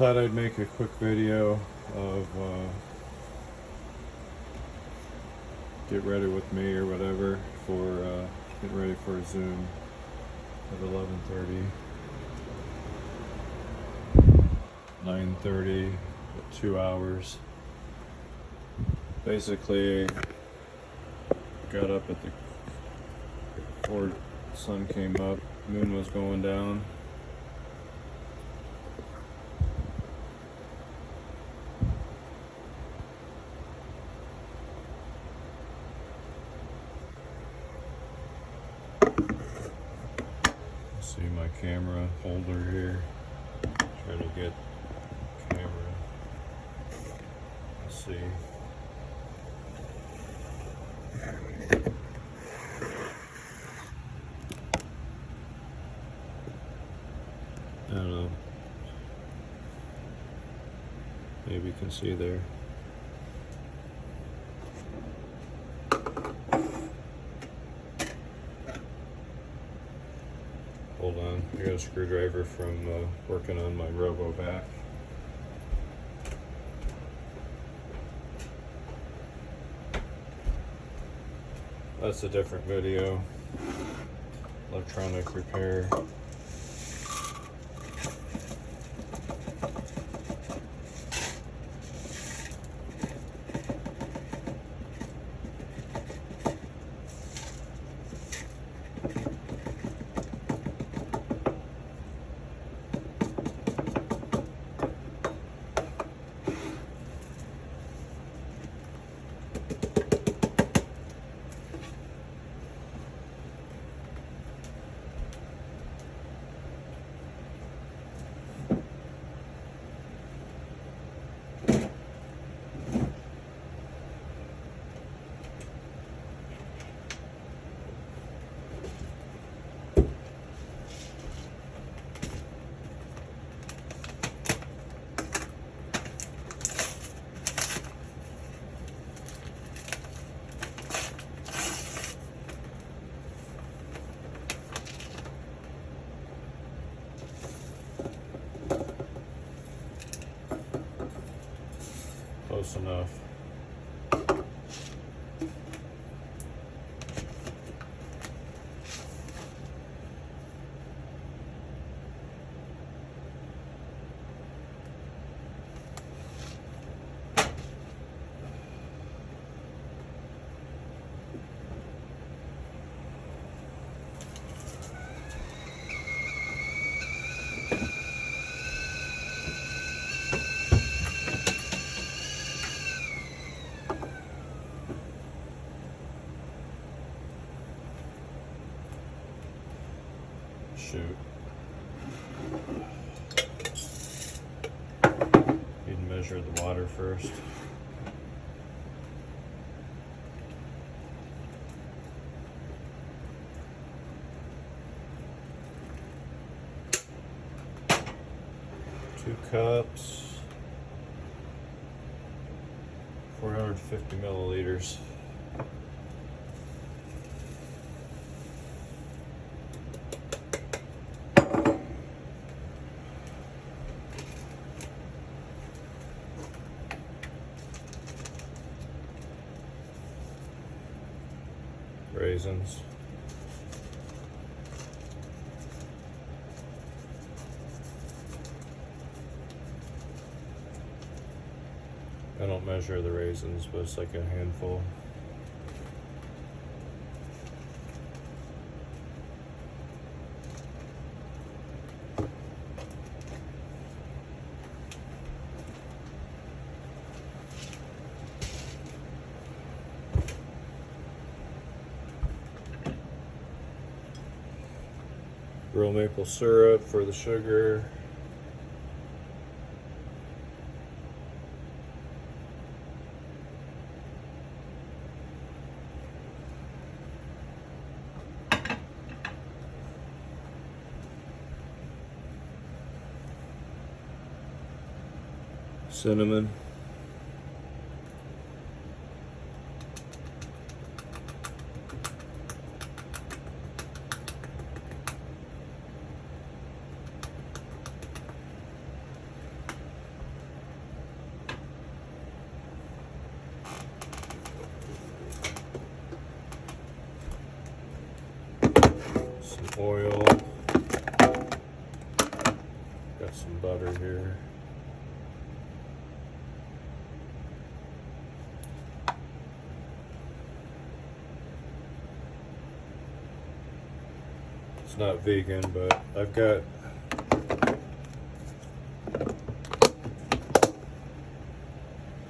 thought I'd make a quick video of get ready with me or whatever for getting ready for a Zoom at 11:30, 9:30, 2 hours. Basically, got up at before the sun came up, moon was going down. See my camera holder here. Try to get camera. Let's see. I don't know. Maybe you can see there. Hold on, I got a screwdriver from working on my robo vac. That's a different video. Electronic repair. Close enough. Shoot. Need to measure the water first. Two cups, 450 milliliters. Raisins. I don't measure the raisins, but it's like a handful. Real maple syrup for the sugar. Cinnamon. oil. Got some butter here. It's not vegan, but I've got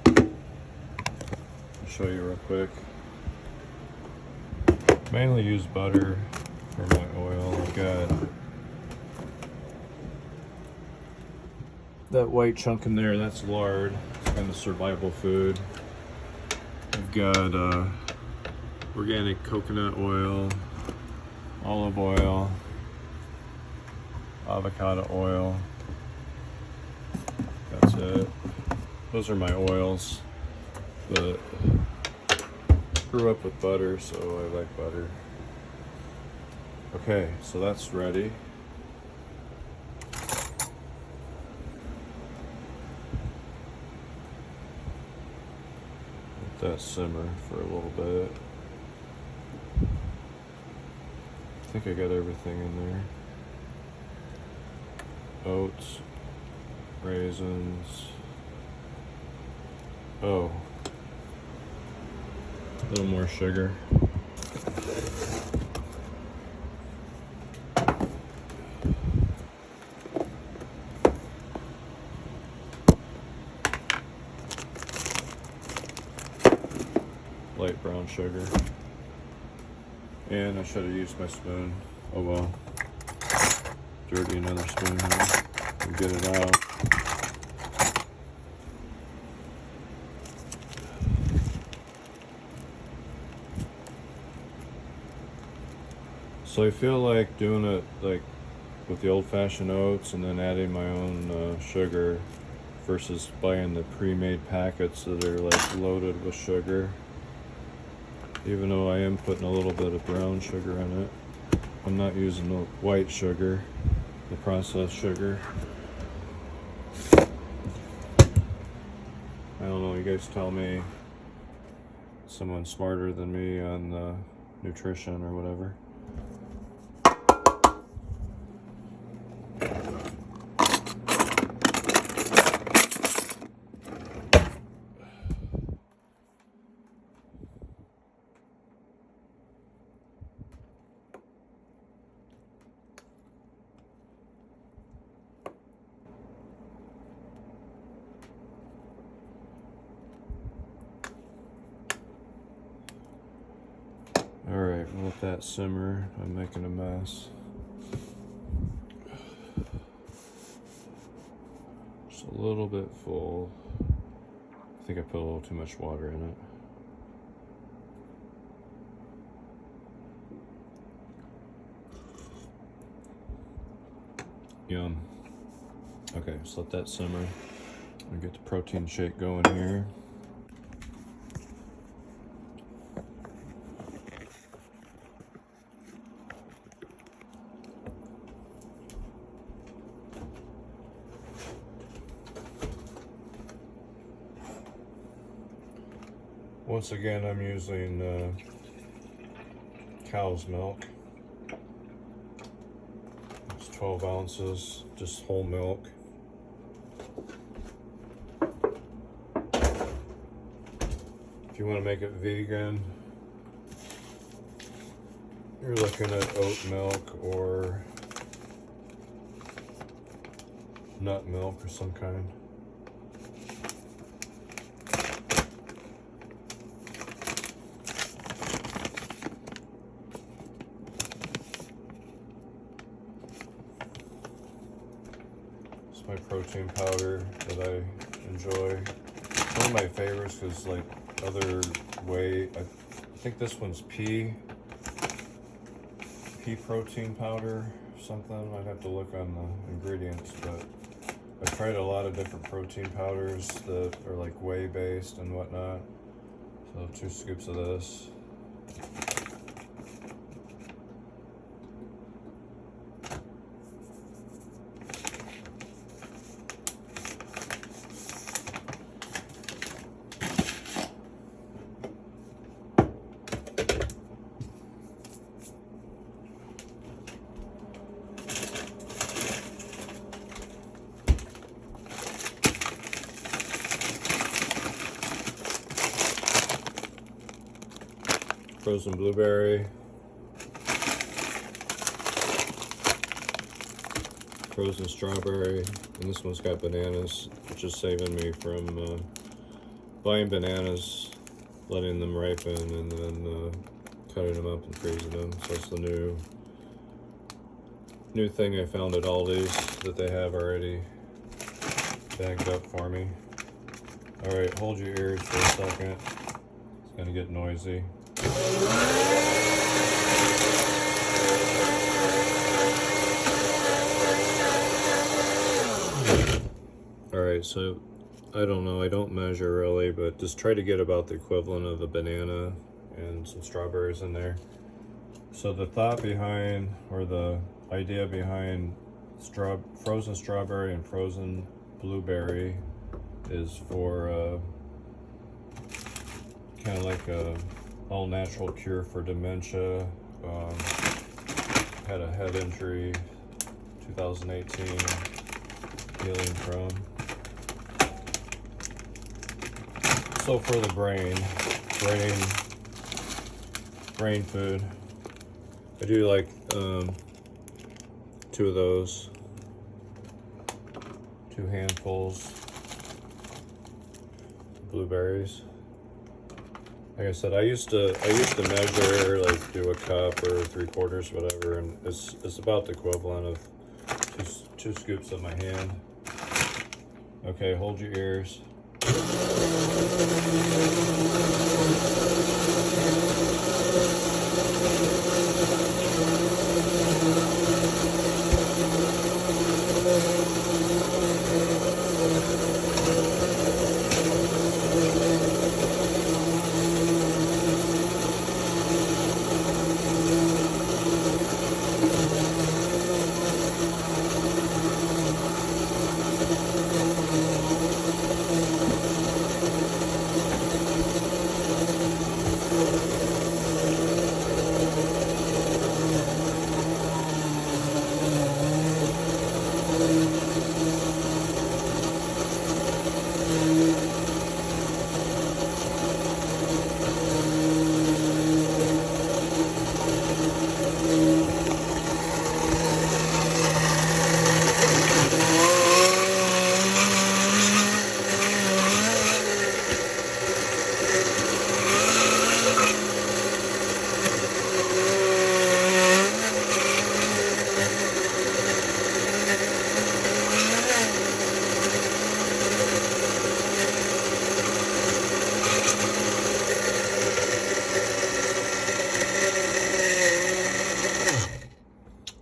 I'll show you real quick. Mainly use butter for my oil. I've got that white chunk in there, that's lard. It's kind of survival food. I've got organic coconut oil, olive oil, avocado oil. That's it. Those are my oils, but grew up with butter, so I like butter. Okay, so that's ready. Let that simmer for a little bit. I think I got everything in there. Oats, raisins. Oh, a little more sugar. Light brown sugar. And I should have used my spoon. Oh well. Dirty another spoon here. And get it out. So I feel like doing it like with the old-fashioned oats and then adding my own sugar versus buying the pre-made packets that are like loaded with sugar. Even though I am putting a little bit of brown sugar in it, I'm not using the white sugar, the processed sugar. I don't know, you guys tell me, someone smarter than me on nutrition or whatever. Alright, we'll let that simmer. I'm making a mess. Just a little bit full. I think I put a little too much water in it. Yum. Okay, so let that simmer. I'll get the protein shake going here. Once again, I'm using cow's milk. It's 12 ounces, just whole milk. If you want to make it vegan, you're looking at oat milk or nut milk or some kind. My protein powder that I enjoy. One of my favorites is like other whey. I think this one's pea protein powder or something. I'd have to look on the ingredients, but I've tried a lot of different protein powders that are like whey based and whatnot. So 2 scoops of this. frozen blueberry, frozen strawberry, and this one's got bananas, which is saving me from buying bananas, letting them ripen, and then cutting them up and freezing them. So it's the new thing I found at Aldi's that they have already bagged up for me. All right, hold your ears for a second. It's gonna get noisy. All right, so I don't know, I don't measure really, but just try to get about the equivalent of a banana and some strawberries in there. So the thought behind, or the idea behind frozen strawberry and frozen blueberry is for kind of like a all natural cure for dementia. Had a head injury 2018, healing from. So for the brain food, I do like 2 of those, 2 handfuls blueberries. Like I said, I used to measure, like do a cup or 3/4, whatever, and it's about the equivalent of 2 scoops of my hand. Okay, hold your ears.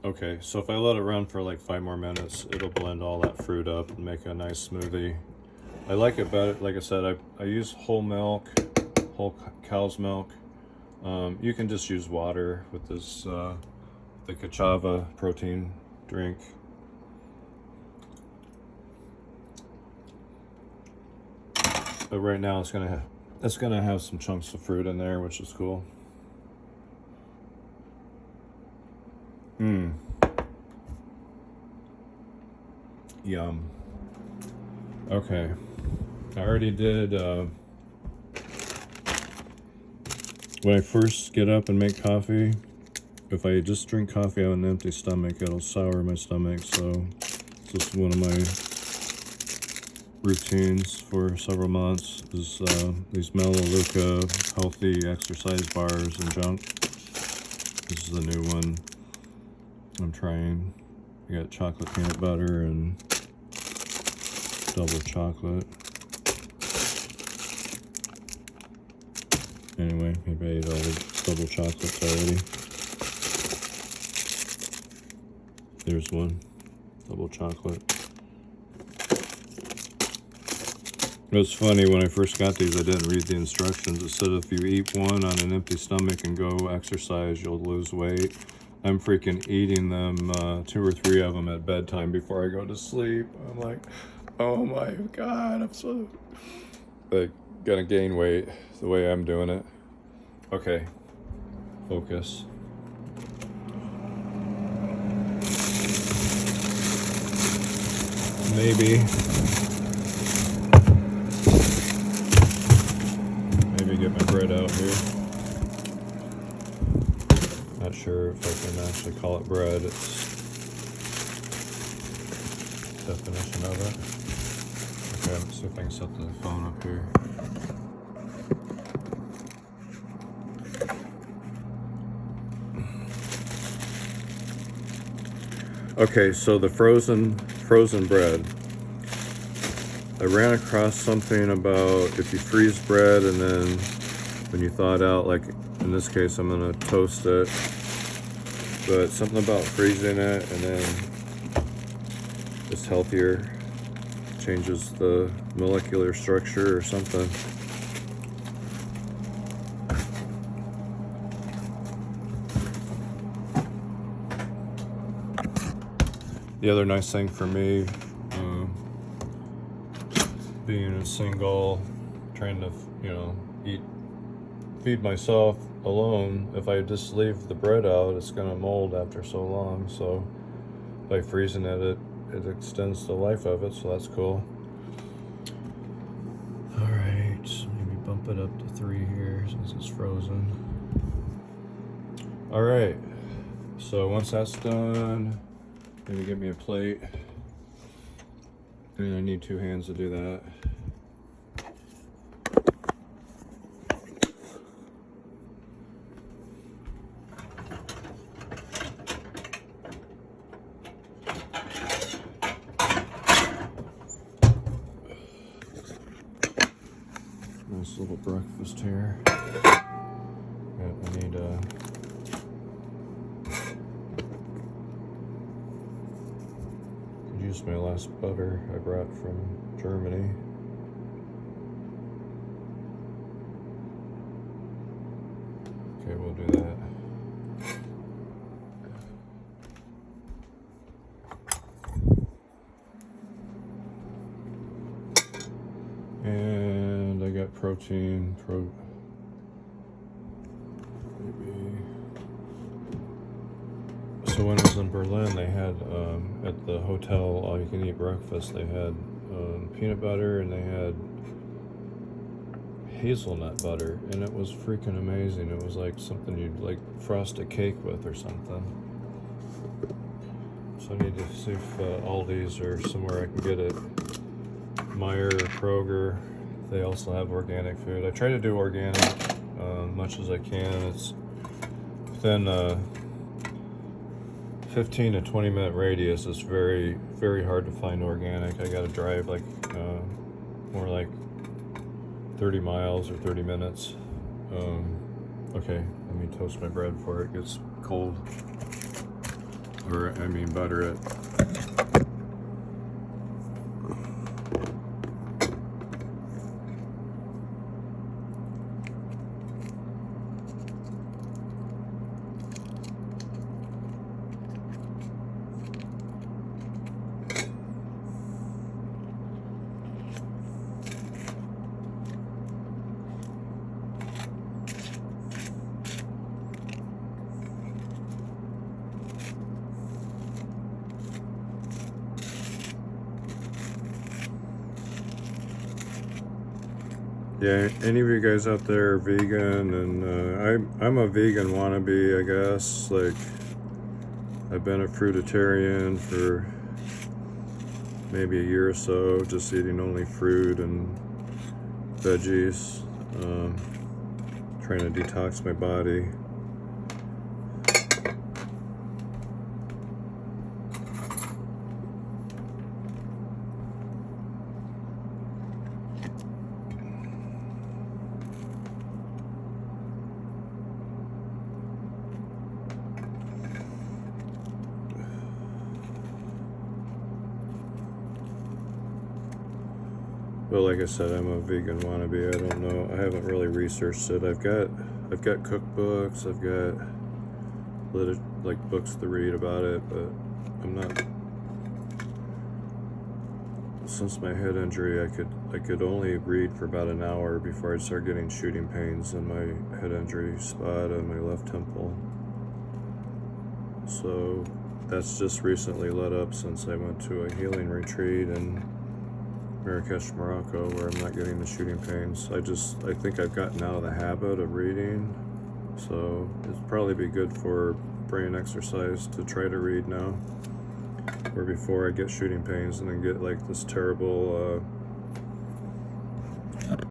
Okay, so if I let it run for like 5 more minutes, it'll blend all that fruit up and make a nice smoothie. I like it better, like I said, I use whole milk, whole cow's milk. You can just use water with this, the Kachava protein drink. But right now it's gonna have some chunks of fruit in there, which is cool. Yum. Okay, I already did, when I first get up and make coffee, if I just drink coffee on an empty stomach, it'll sour my stomach, so this is one of my routines for several months, is these Melaleuca healthy exercise bars and junk. This is the new one I'm trying. I got chocolate peanut butter and double chocolate. Anyway, maybe I ate all the double chocolates already. There's one, double chocolate. It was funny, when I first got these, I didn't read the instructions. It said if you eat one on an empty stomach and go exercise, you'll lose weight. I'm freaking eating them, 2 or 3 of them at bedtime before I go to sleep. I'm like, oh my God, I'm so, like, gonna gain weight the way I'm doing it. Okay, focus. Maybe get my bread out here. not sure if I can actually call it bread. It's definition of it. Okay, let's see if I can set the phone up here. Okay, so the frozen bread. I ran across something about if you freeze bread and then when you thaw it out, like in this case I'm gonna toast it, but something about freezing it and then it's healthier, changes the molecular structure or something. The other nice thing for me, being a single, trying to, feed myself alone, if I just leave the bread out, it's gonna mold after so long. So by freezing it extends the life of it, so that's cool. All right, maybe bump it up to 3 here since it's frozen. All right, so once that's done, maybe get me a plate. And I need 2 hands to do that. Nice little breakfast here. Yeah, I need could use my last butter I brought from Germany. Okay, we'll do that. And I got protein, maybe. So when I was in Berlin, they had at the hotel all-you-can-eat breakfast. They had peanut butter and they had hazelnut butter, and it was freaking amazing. It was like something you'd like frost a cake with or something. So I need to see if Aldi's or somewhere I can get it. Meyer or Kroger, they also have organic food. I try to do organic much as I can. It's within 15 to 20 minute radius. It's very, very hard to find organic. I gotta drive like more like 30 miles or 30 minutes. Okay, let me toast my bread before it gets cold. Or, I mean, butter it. Yeah, any of you guys out there are vegan, and I'm a vegan wannabe, I guess. Like, I've been a fruitarian for maybe a year or so, just eating only fruit and veggies, trying to detox my body. Well, like I said, I'm a vegan wannabe. I don't know. I haven't really researched it. I've got cookbooks. I've got like books to read about it, but I'm not. Since my head injury, I could only read for about an hour before I'd start getting shooting pains in my head injury spot on my left temple. So that's just recently let up since I went to a healing retreat in Marrakech, Morocco, where I'm not getting the shooting pains. I think I've gotten out of the habit of reading, So it'd probably be good for brain exercise to try to read now, or before I get shooting pains and then get like this terrible